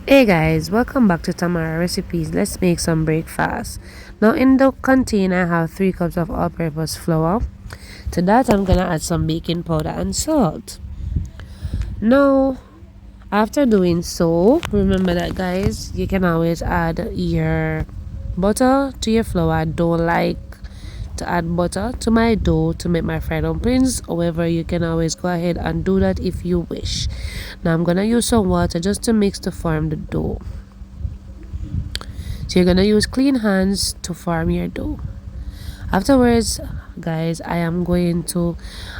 Hey guys, welcome back to Tamara Recipes. Let's make some breakfast. Now in the container I have 3 cups of all-purpose flour. To that I'm gonna add some baking powder and salt. Now after doing so, remember that guys, you can always add your butter to your flour. I don't like to add butter to my dough to make my fried dumplings. However, you can always go ahead and do that if you wish. Now I'm gonna use some water just to mix to form the dough. So you're gonna use clean hands to form your dough. Afterwards, guys, I am going to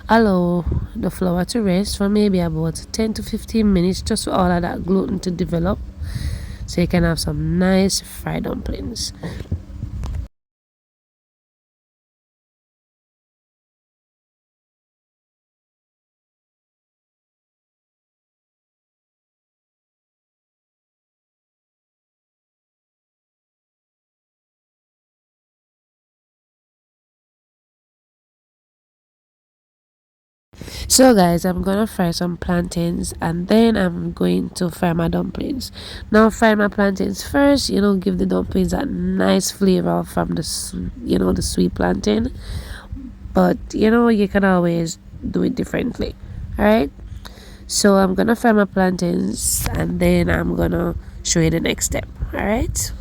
allow the flour to rest for maybe about 10 to 15 minutes just for all of that gluten to develop, so you can have some nice fried dumplings. So guys, I'm gonna fry some plantains and then I'm going to fry my dumplings. Now fry my plantains first, give the dumplings a nice flavor from the sweet plantain. But you can always do it differently. Alright, so I'm gonna fry my plantains and then I'm gonna show you the next step. Alright.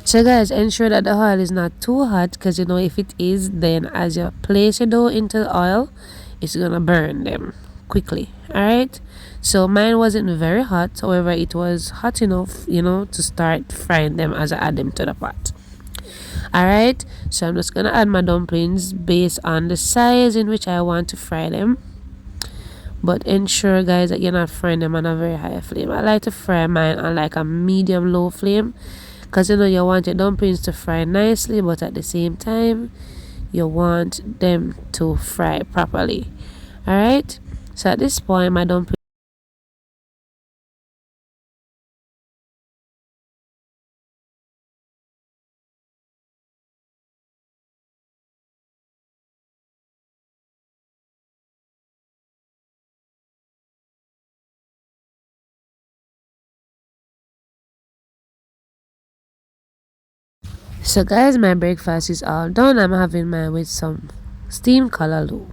So guys, ensure that the oil is not too hot, because if it is, then as you place your dough into the oil, it's gonna burn them quickly. Alright, so mine wasn't very hot, however it was hot enough to start frying them as I add them to the pot. Alright, so I'm just gonna add my dumplings based on the size in which I want to fry them, but ensure guys that you're not frying them on a very high flame. I like to fry mine on like a medium low flame, because you want your dumplings to fry nicely, but at the same time you want them to fry properly. Alright, so at this point my dumplings. So guys, my breakfast is all done. I'm having mine with some steamed callaloo.